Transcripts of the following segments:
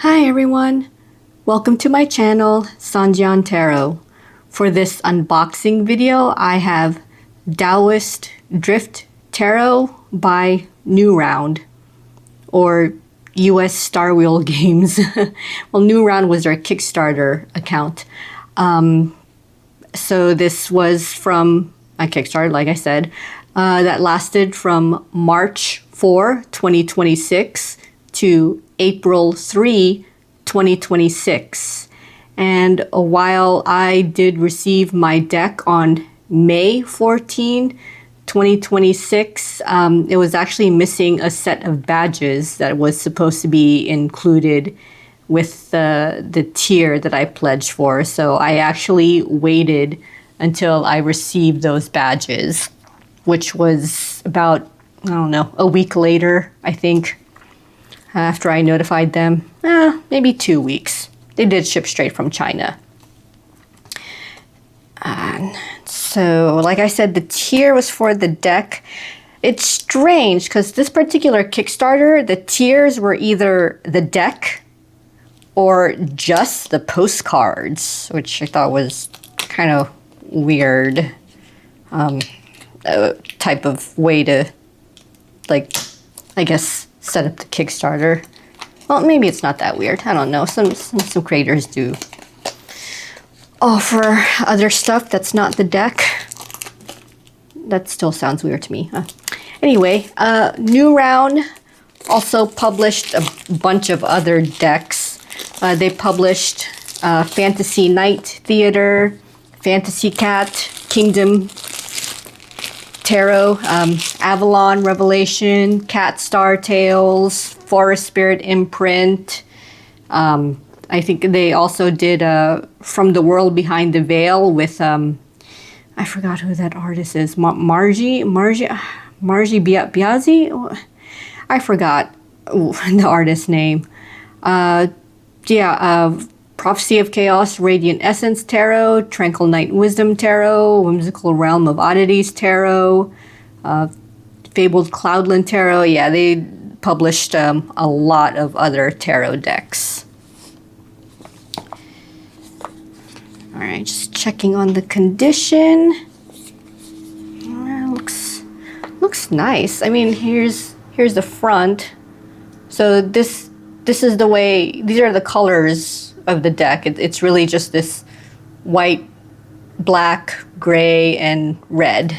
Hi everyone! Welcome to my channel, Sanjian Tarot. For this unboxing video, I have Daoist Drift Tarot by Newround, or US Starwheel Games. Well, Newround was their Kickstarter account. So this was from a Kickstarter, like I said, that lasted from March 4, 2026 to April 3, 2026. And while I did receive my deck on May 14, 2026, it was actually missing a set of badges that was supposed to be included with the tier that I pledged for. So I actually waited until I received those badges, which was about, I don't know, a week later, I think, after I notified them. Maybe 2 weeks. They did ship straight from China. And so, like I said, the tier was for the deck. It's strange because this particular Kickstarter, the tiers were either the deck or just the postcards, which I thought was kind of weird type of way to, like, I guess, set up the Kickstarter. Well, maybe it's not that weird. I don't know. Some creators do offer other stuff that's not the deck. That still sounds weird to me. Anyway, Newround also published a bunch of other decks. They published Fantasy Night Theater, Fantasy Cat, Kingdom Tarot, Avalon Revelation, Cat Star Tales, Forest Spirit Imprint. I think they also did From the World Behind the Veil with, I forgot who that artist is, Margie Biazzi? I forgot the artist's name. Prophecy of Chaos, Radiant Essence Tarot, Tranquil Night Wisdom Tarot, Whimsical Realm of Oddities Tarot, Fabled Cloudland Tarot. Yeah, they published a lot of other tarot decks. All right, just checking on the condition. Looks nice. I mean, here's the front. So this is the way. These are the colors of the deck. It's really just this white, black, gray, and red.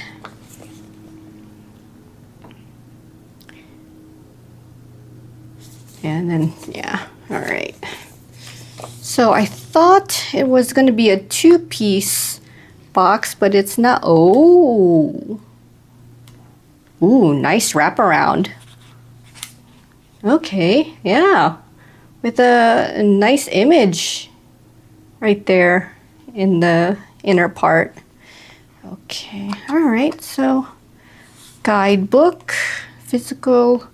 And then, yeah, all right. So I thought it was going to be a two-piece box, but it's not. Oh. Ooh, nice wraparound. Okay, yeah. With a nice image right there in the inner part. Okay, all right, so guidebook, physical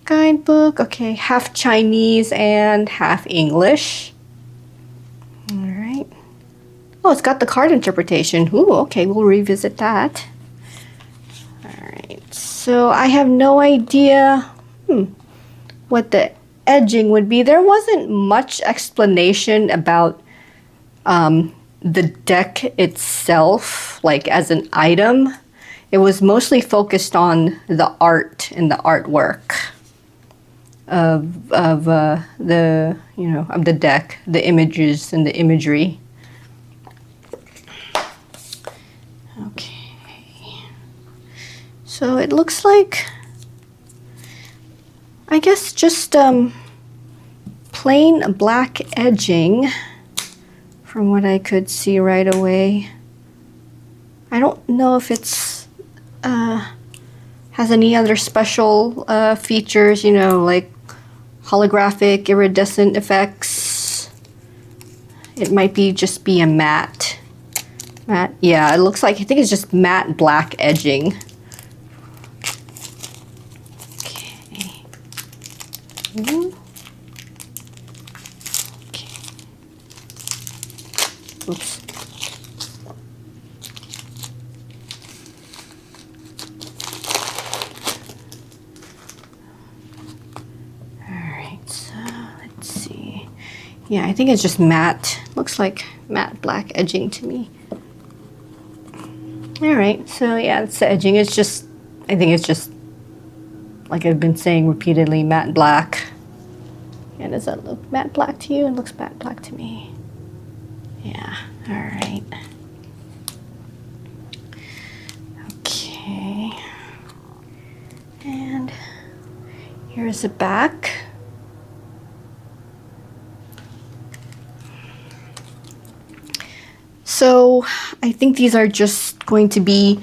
guidebook. Okay, half Chinese and half English. All right. Oh, it's got the card interpretation. Ooh, okay, we'll revisit that. All right, so I have no idea what the edging would be. There wasn't much explanation about the deck itself, like as an item. It was mostly focused on the art and the artwork of the, you know, of the deck, the images and the imagery. Okay, so it looks like, I guess, just plain black edging from what I could see right away. I don't know if it's has any other special features, you know, like holographic iridescent effects. It might be just be a matte. Yeah, it looks like, I think it's just matte black edging. Okay. Okay. Oops. All right, so let's see. Yeah, I think it's just matte. Looks like matte black edging to me. All right, so yeah, it's the edging. It's just, I think it's just, like I've been saying repeatedly, matte black. Yeah, does that look matte black to you? It looks matte black to me. Yeah, all right. Okay. And here's the back. So I think these are just going to be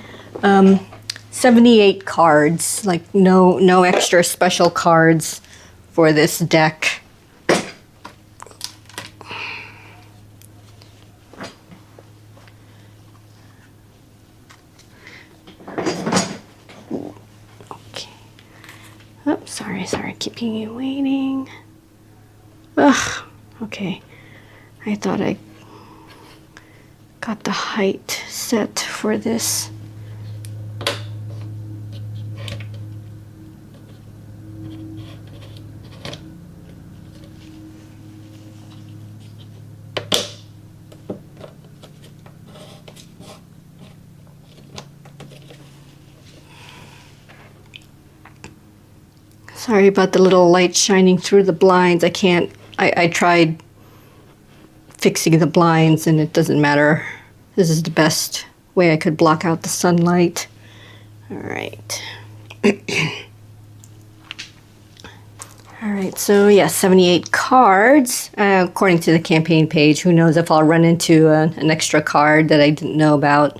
78 cards, like no extra special cards for this deck. Okay. Oh, sorry, keeping you waiting. Ugh, okay. I thought I got the height set for this. Sorry about the little light shining through the blinds. I tried fixing the blinds and it doesn't matter. This is the best way I could block out the sunlight. All right. All right, so yeah, 78 cards, according to the campaign page. Who knows if I'll run into an extra card that I didn't know about.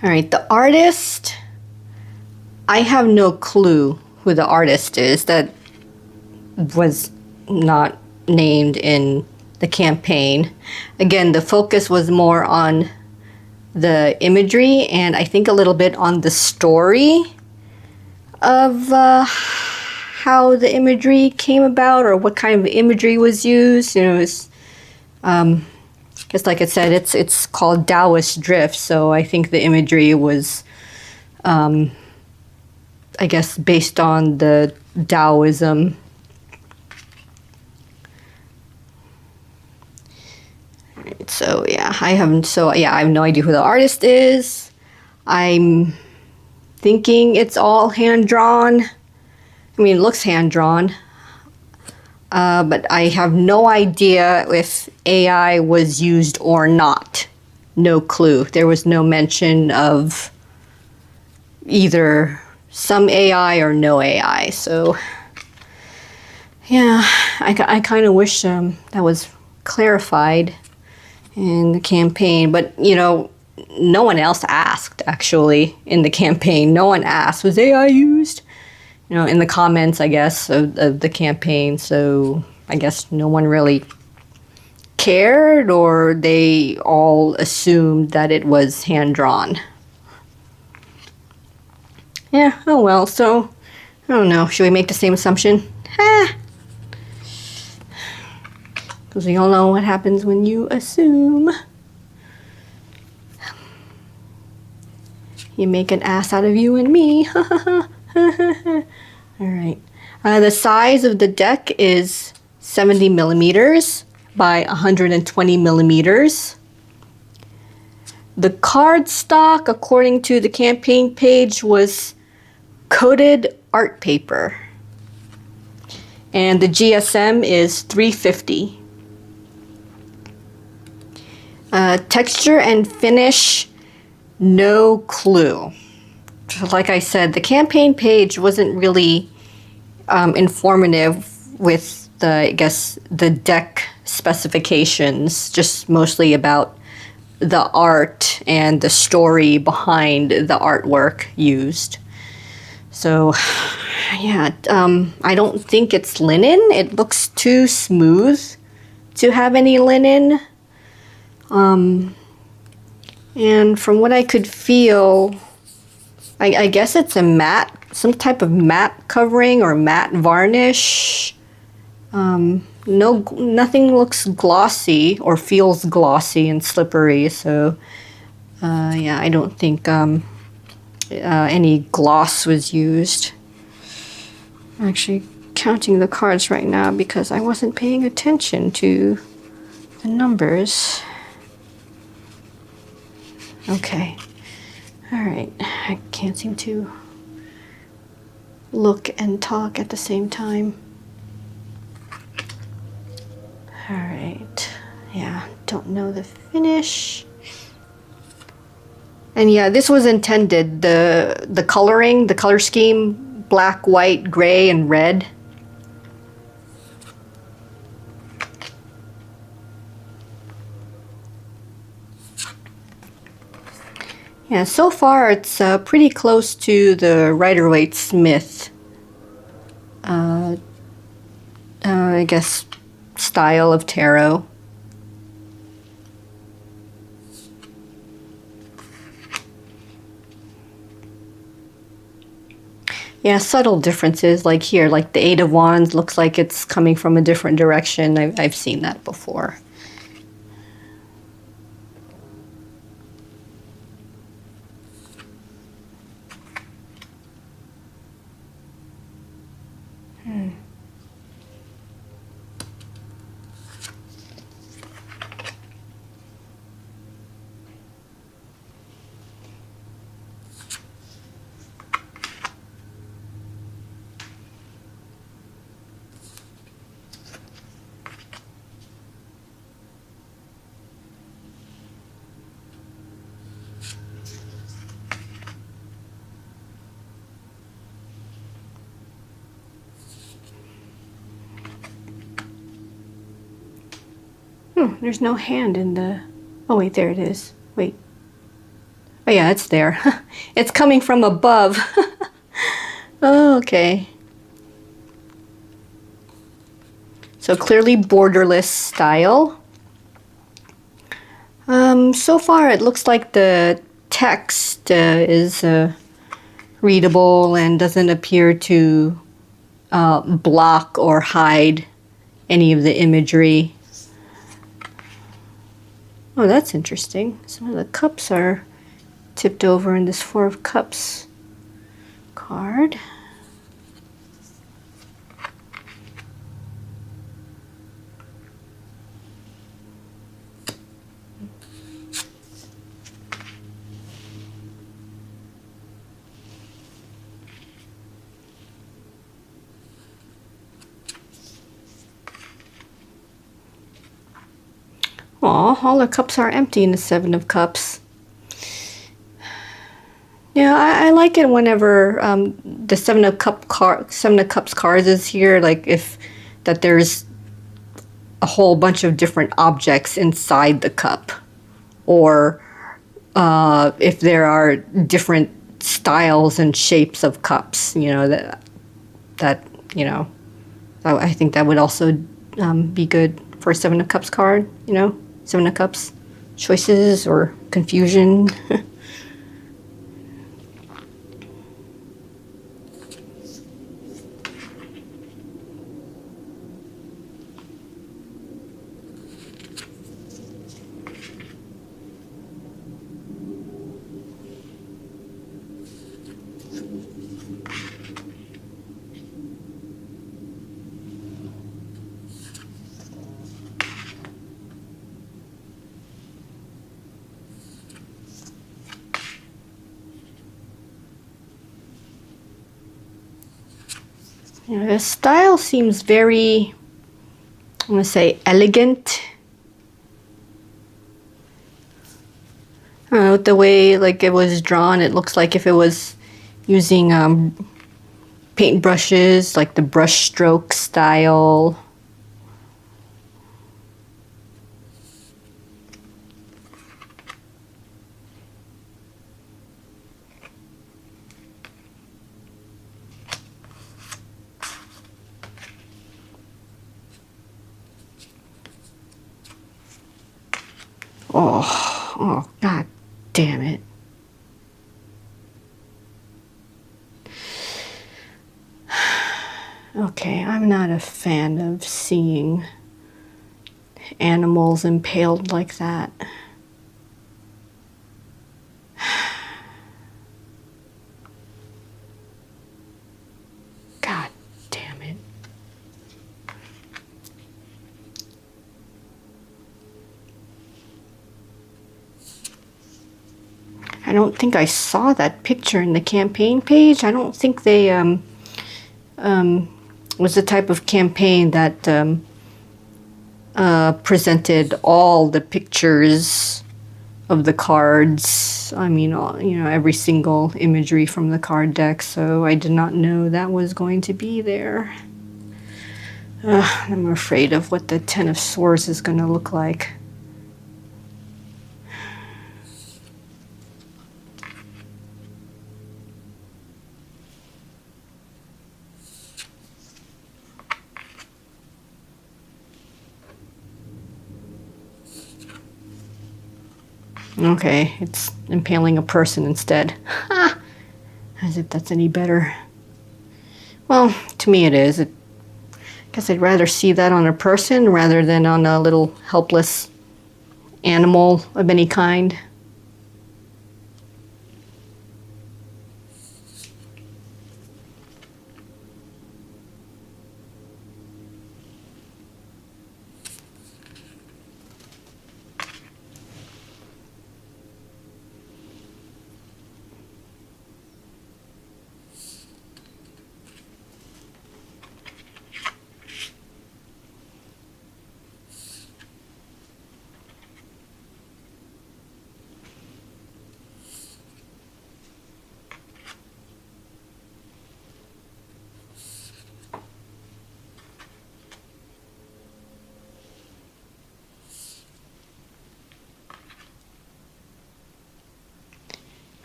All right, the artist, I have no clue who the artist is. That was not named in the campaign. Again, the focus was more on the imagery and I think a little bit on the story of how the imagery came about or what kind of imagery was used. You know, it's just like I said, it's called Daoist Drift, so I think the imagery was I guess based on the Taoism. So yeah, I have no idea who the artist is. I'm thinking it's all hand-drawn. I mean, it looks hand-drawn. But I have no idea if AI was used or not. No clue. There was no mention of either some AI or no AI. So yeah, I kind of wish that was clarified in the campaign, but you know, no one else asked actually in the campaign. No one asked, was AI used? You know, in the comments, I guess, of the campaign. So I guess no one really cared, or they all assumed that it was hand-drawn. Yeah, oh well, so I don't know. Should we make the same assumption? Because we all know what happens when you assume. You make an ass out of you and me. All right. The size of the deck is 70 millimeters by 120 millimeters. The card stock, according to the campaign page, was coated art paper. And the GSM is 350. Texture and finish, no clue. Like I said, the campaign page wasn't really informative with the deck specifications, just mostly about the art and the story behind the artwork used. So yeah, I don't think it's linen. It looks too smooth to have any linen. And from what I could feel, I guess it's a matte, some type of matte covering or matte varnish. Nothing looks glossy or feels glossy and slippery. So, yeah, I don't think any gloss was used. Actually, counting the cards right now because I wasn't paying attention to the numbers. Okay. Alright. I can't seem to look and talk at the same time. Alright. Yeah, don't know the finish. And yeah, this was intended, the coloring, the color scheme, black, white, gray, and red. Yeah, so far it's pretty close to the Rider-Waite-Smith, I guess, style of tarot. Yeah, subtle differences, like here, like the Eight of Wands looks like it's coming from a different direction. I've seen that before. There's no hand in the... Oh, wait, there it is. Wait. Oh, yeah, it's there. It's coming from above. Oh, okay. So clearly borderless style. So far it looks like the text is readable and doesn't appear to block or hide any of the imagery. Oh, that's interesting. Some of the cups are tipped over in this Four of Cups card. Aw, all the cups are empty in the Seven of Cups. Yeah, I like it whenever the Seven of Cups cards is here. Like if that there's a whole bunch of different objects inside the cup, or if there are different styles and shapes of cups. You know that you know. I think that would also be good for a Seven of Cups card. You know, Seven of Cups choices or confusion. Yeah, the style seems very, I'm going to say, elegant. I don't know, the way like it was drawn, it looks like if it was using paint brushes, like the brush stroke style. Oh, god damn it. Okay, I'm not a fan of seeing animals impaled like that. God damn it. I don't think I saw that picture in the campaign page. I don't think they was the type of campaign that presented all the pictures of the cards. I mean, you know, every single imagery from the card deck. So I did not know that was going to be there. I'm afraid of what the Ten of Swords is going to look like. Okay, it's impaling a person instead. As if that's any better. Well, to me it is. I guess I'd rather see that on a person rather than on a little helpless animal of any kind.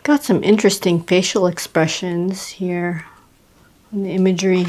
Got some interesting facial expressions here on the imagery.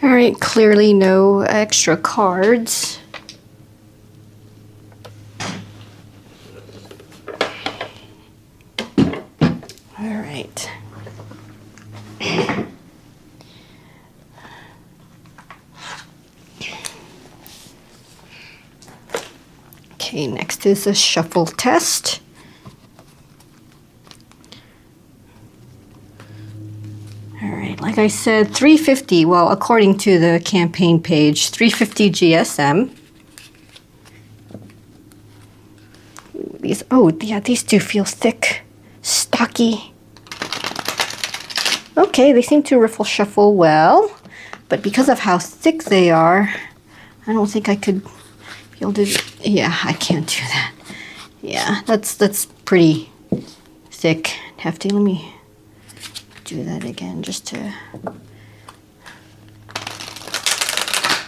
All right, clearly no extra cards. All right. Okay, next is a shuffle test. Like I said, 350, well, according to the campaign page, 350 GSM. These, oh, yeah, these do feel thick, stocky. Okay, they seem to riffle shuffle well, but because of how thick they are, I don't think I could be able to, yeah, I can't do that. Yeah, that's pretty thick, hefty. Let me do that again just to,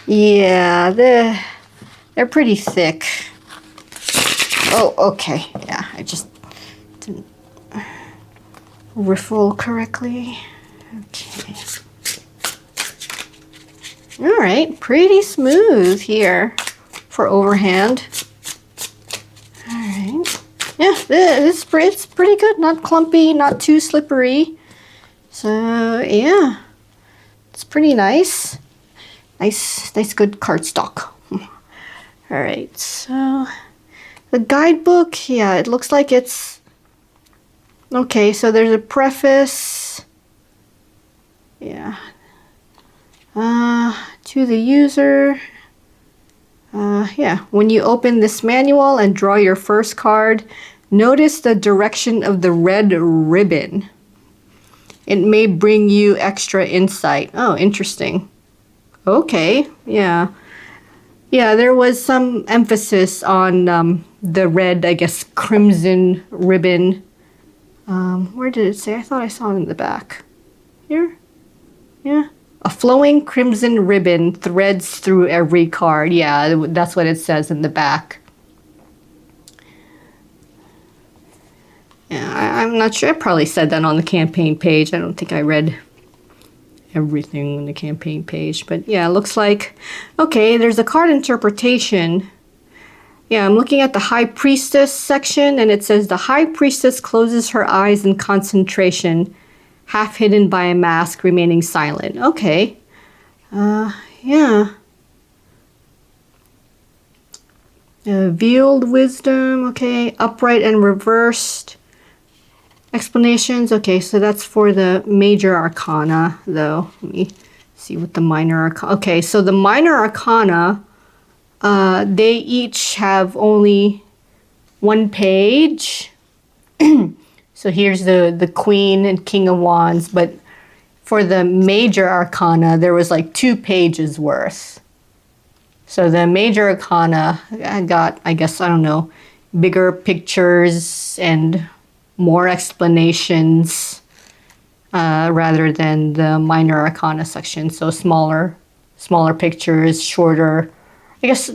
yeah, they're pretty thick. Oh, okay, yeah, I just didn't riffle correctly. Okay, all right, pretty smooth here for overhand. All right, yeah, it's pretty good, not clumpy, not too slippery. So yeah, it's pretty nice. Nice good cardstock. All right, so the guidebook, yeah, it looks like it's okay. So there's a preface, yeah, to the user. Yeah, when you open this manual and draw your first card, notice the direction of the red ribbon. It may bring you extra insight. Oh, interesting. Okay, yeah. Yeah, there was some emphasis on the red, I guess, crimson ribbon. Where did it say? I thought I saw it in the back. Here? Yeah. A flowing crimson ribbon threads through every card. Yeah, that's what it says in the back. Yeah, I'm not sure. I probably said that on the campaign page. I don't think I read everything on the campaign page. But yeah, it looks like... Okay, there's a card interpretation. Yeah, I'm looking at the High Priestess section, and it says, the High Priestess closes her eyes in concentration, half hidden by a mask, remaining silent. Okay. Yeah. Veiled wisdom, okay. Upright and reversed. Explanations, okay, so that's for the major arcana, though. Let me see what the minor arcana... Okay, so the minor arcana, they each have only one page. So here's the Queen and King of Wands, but for the major arcana, there was like 2 pages worth. So the major arcana got, I guess, I don't know, bigger pictures and more explanations rather than the minor arcana section. So smaller pictures, shorter. I guess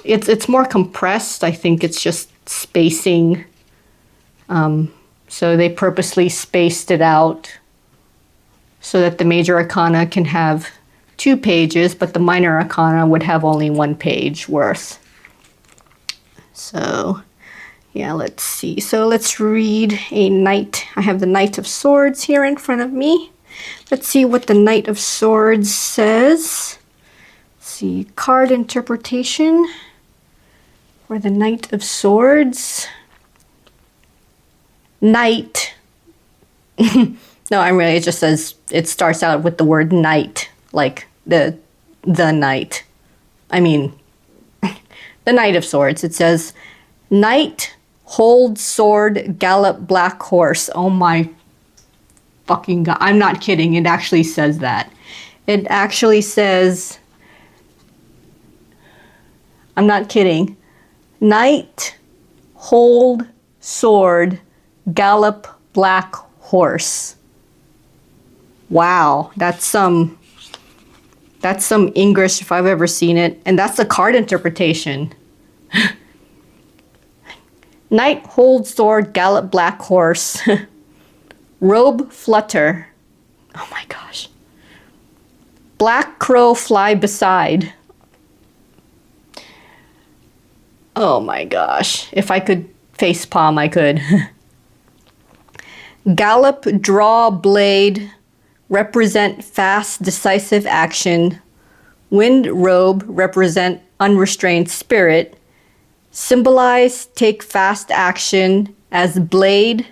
it's more compressed. I think it's just spacing. So they purposely spaced it out so that the major arcana can have 2 pages, but the minor arcana would have only 1 page worth. So, yeah, let's see. So let's read a Knight. I have the Knight of Swords here in front of me. Let's see what the Knight of Swords says. Let's see, card interpretation for the Knight of Swords. Knight. No, I'm really, it just says, it starts out with the word knight, like the knight. I mean, the Knight of Swords. It says, knight, hold sword, gallop black horse. Oh my fucking God. I'm not kidding. It actually says that. It actually says, I'm not kidding. Knight, hold sword, gallop black horse. Wow, that's some English if I've ever seen it. And that's the card interpretation. Knight, hold sword, gallop black horse. Robe flutter. Oh my gosh. Black crow fly beside. Oh my gosh. If I could facepalm, I could. Gallop, draw, blade, represent fast, decisive action. Wind robe, represent unrestrained spirit. Symbolize, take fast action. As blade,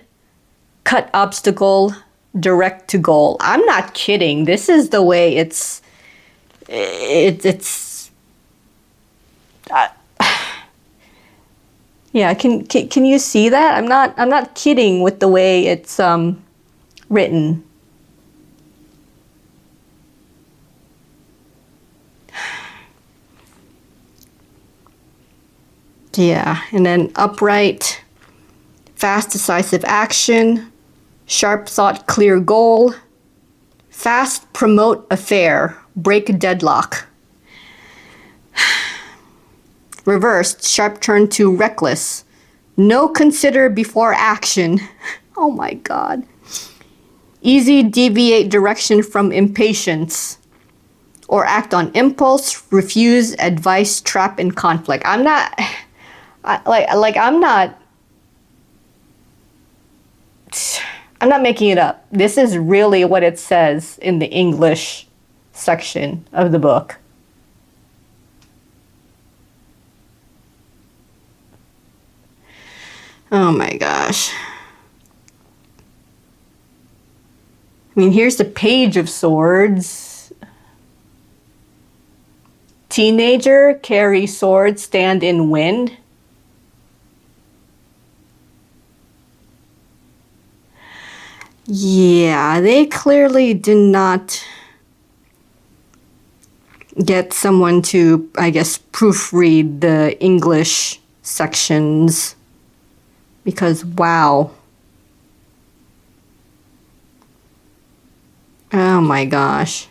cut obstacle, direct to goal. I'm not kidding. This is the way it's yeah, can you see that? I'm not kidding with the way it's written. Yeah, and then upright, fast, decisive action, sharp thought, clear goal, fast, promote affair, break deadlock. Reversed, sharp turn to reckless, no consider before action. Oh my God. Easy, deviate direction from impatience, or act on impulse, refuse advice, trap in conflict. I'm not making it up. This is really what it says in the English section of the book. Oh my gosh. I mean, here's the Page of Swords. Teenager, carry sword, stand in wind. Yeah, they clearly did not get someone to, I guess, proofread the English sections because, wow. Oh my gosh.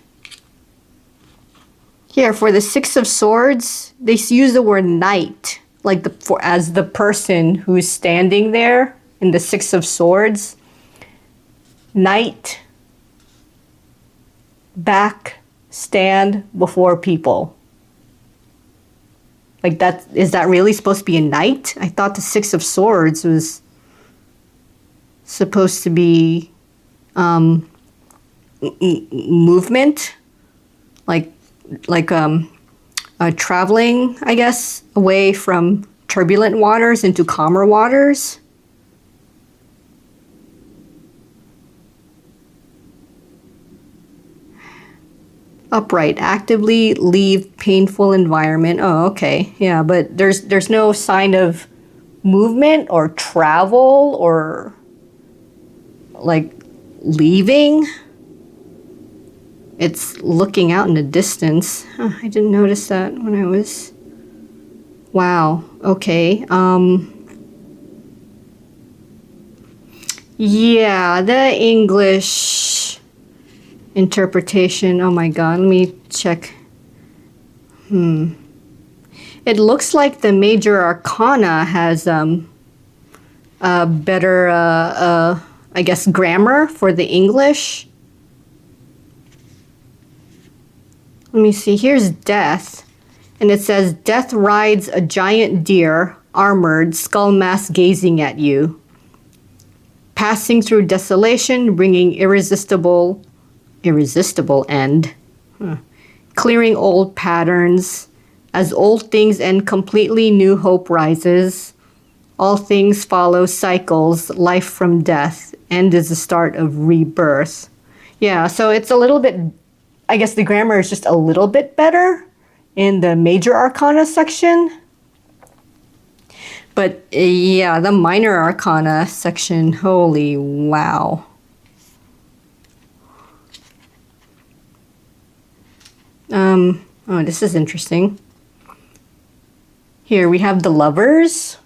Here, for the Six of Swords, they use the word knight, like as the person who's standing there in the Six of Swords. Knight, back, stand before people. Like that, is that really supposed to be a knight? I thought the Six of Swords was supposed to be movement, like traveling, I guess, away from turbulent waters into calmer waters. Upright, actively leave painful environment. Oh, okay. Yeah, but there's no sign of movement or travel or like leaving. It's looking out in the distance. Huh, I didn't notice that when I was... Wow. Okay. Yeah, the English interpretation. Oh my God. Let me check. It looks like the major arcana has a better, I guess, grammar for the English. Let me see, here's death. And it says, death rides a giant deer, armored, skull mask gazing at you. Passing through desolation, bringing irresistible end. Clearing old patterns. As old things end completely, new hope rises. All things follow cycles, life from death. End is the start of rebirth. Yeah, so it's a little bit... I guess the grammar is just a little bit better in the major arcana section. But yeah, the minor arcana section, holy wow. Oh, this is interesting. Here we have the lovers.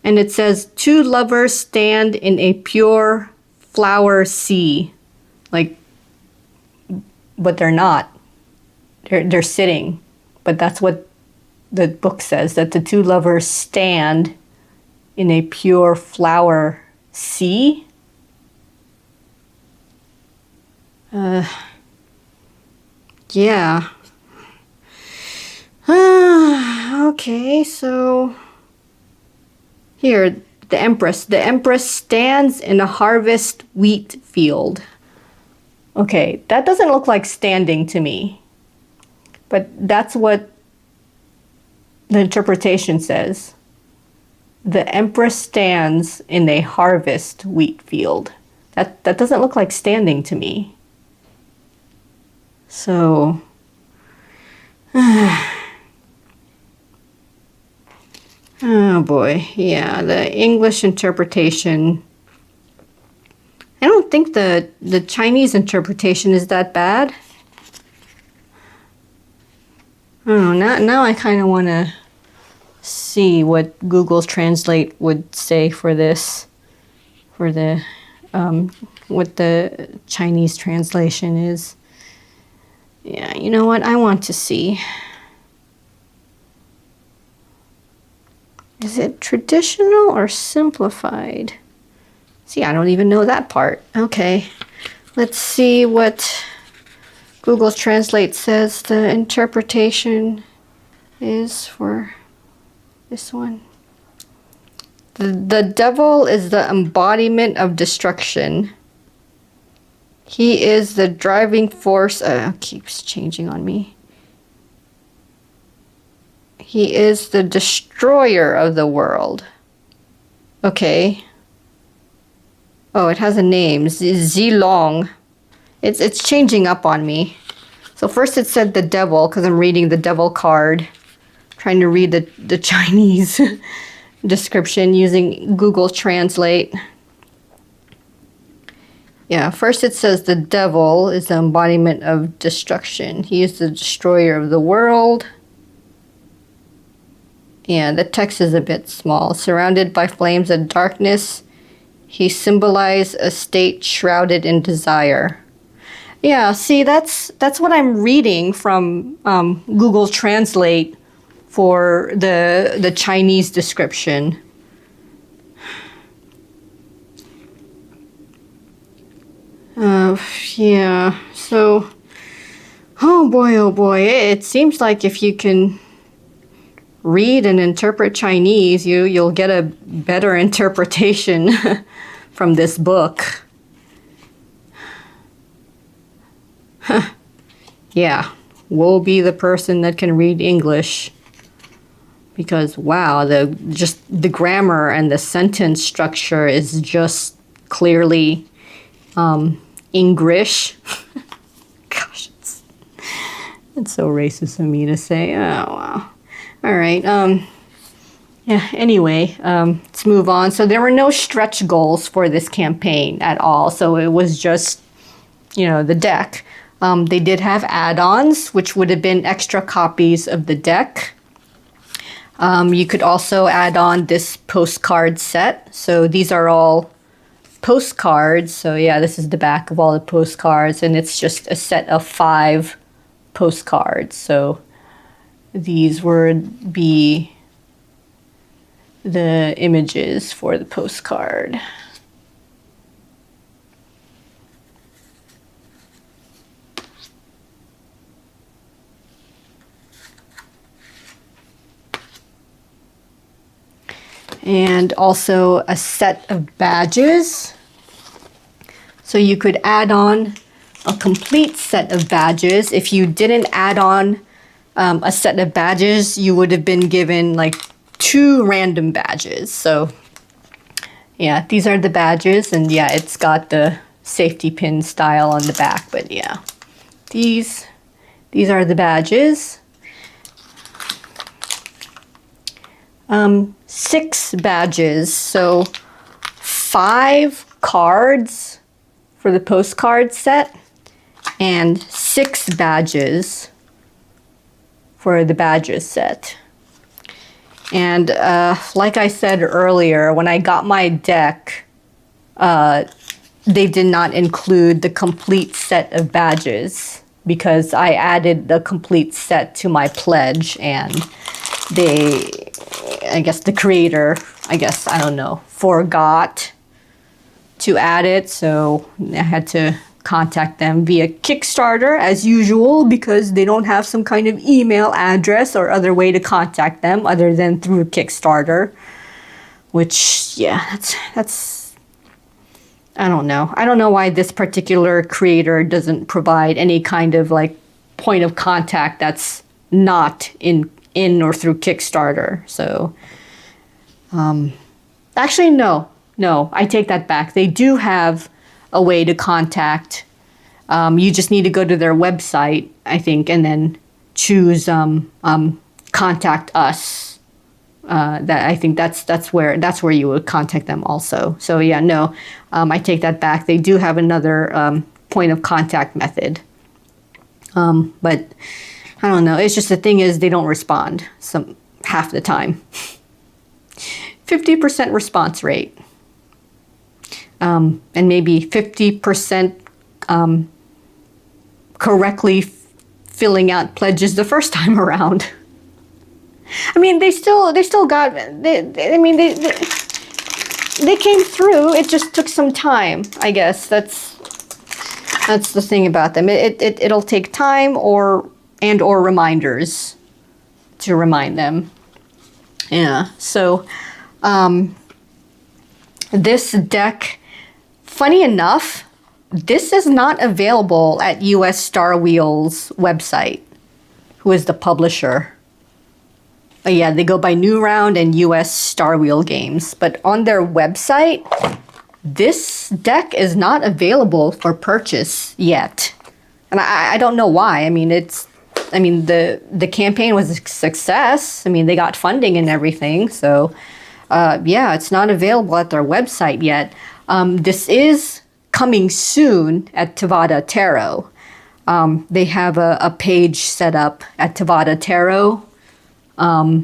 And it says, two lovers stand in a pure flower sea. Like, but they're not. They're sitting. But that's what the book says, that the two lovers stand in a pure flower sea. Yeah. Okay, so here, the Empress. The Empress stands in a harvest wheat field. Okay, that doesn't look like standing to me. But that's what the interpretation says. The Empress stands in a harvest wheat field. That doesn't look like standing to me. So... oh boy, yeah, the English interpretation... I don't think the Chinese interpretation is that bad. Oh, now I kind of want to see what Google's Translate would say for this, for the what the Chinese translation is. Yeah, you know what? I want to see. Is it traditional or simplified? See, I don't even know that part. Okay, let's see what Google Translate says the interpretation is for this one. The devil is the embodiment of destruction. He is the driving force. Keeps changing on me. He is the destroyer of the world. Okay. Oh, it has a name. Zilong. It's changing up on me. So first it said the devil, because I'm reading the devil card. Trying to read the Chinese description using Google Translate. Yeah, first it says the devil is the embodiment of destruction. He is the destroyer of the world. Yeah, the text is a bit small. Surrounded by flames of darkness, he symbolized a state shrouded in desire. Yeah, see, that's what I'm reading from Google Translate for the Chinese description. Yeah, so, oh boy, it seems like if you can read and interpret Chinese, you'll get a better interpretation from this book. Yeah, woe be the person that can read English. Because wow, the grammar and the sentence structure is just clearly English. Gosh, it's so racist of me to say. Oh wow. All right. Yeah. Anyway, let's move on. So there were no stretch goals for this campaign at all. So it was just, the deck. They did have add-ons, which would have been extra copies of the deck. You could also add on this postcard set. So these are all postcards. So yeah, this is the back of all the postcards, and it's just a set of 5 postcards. So these would be the images for the postcard. And also a set of badges. So you could add on a complete set of badges. If you didn't add on a set of badges, you would have been given like 2 random badges. So yeah, these are the badges, and yeah, it's got the safety pin style on the back, but yeah, these are the badges. 6 badges, so 5 cards for the postcard set and 6 badges for the badges set. And like I said earlier, when I got my deck, they did not include the complete set of badges because I added the complete set to my pledge, and the creator, I don't know, forgot to add it, so I had to contact them via Kickstarter as usual because they don't have some kind of email address or other way to contact them other than through Kickstarter, which, yeah, that's I don't know. I don't know why this particular creator doesn't provide any kind of like point of contact that's not in or through Kickstarter. So, actually, no, I take that back. They do have a way to contact. You just need to go to their website, I think, and then choose contact us. I think that's where you would contact them also. So yeah, no, I take that back. They do have another point of contact method, but I don't know. It's just the thing is they don't respond half the time. 50% response rate, and maybe 50% correctly filling out pledges the first time around. I mean, they still got. They came through. It just took some time. I guess that's the thing about them. It'll take time or reminders to remind them. Yeah. So, this deck, funny enough, this is not available at US Starwheel's website, who is the publisher. Yeah, they go by newround and US Starwheel Games. But on their website, this deck is not available for purchase yet. And I don't know why. I mean, the campaign was a success. I mean, they got funding and everything. So, yeah, it's not available at their website yet. This is coming soon at Tevada Tarot. They have a page set up at Tevada Tarot. I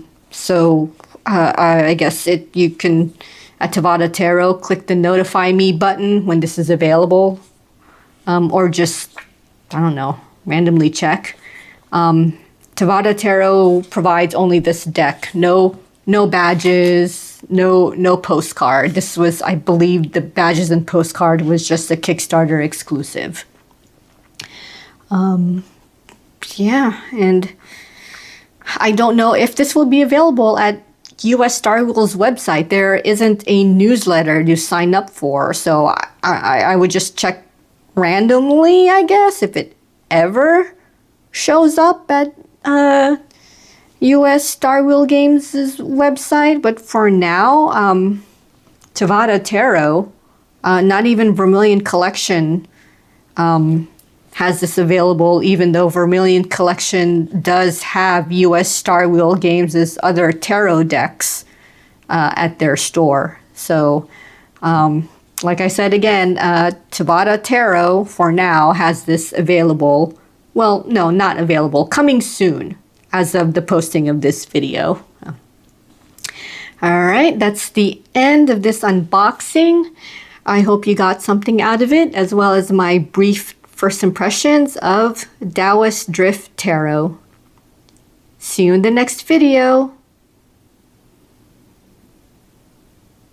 guess you can, at Tevada Tarot, click the notify me button when this is available. Or just, I don't know, randomly check. Tevada Tarot provides only this deck. No badges, no postcard. This was, I believe, the badges and postcard was just a Kickstarter exclusive. Yeah, and I don't know if this will be available at US Starwheel's website. There isn't a newsletter to sign up for, so I would just check randomly, I guess, if it ever shows up at US Starwheel Games' website. But for now, Tevada Tarot, not even Vermilion Collection has this available, even though Vermilion Collection does have US Starwheel Games' other tarot decks at their store. So, like I said again, Tevada Tarot, for now, has this available. Well, no, not available. Coming soon, as of the posting of this video. All right, that's the end of this unboxing. I hope you got something out of it, as well as my brief first impressions of Daoist Drift Tarot. See you in the next video.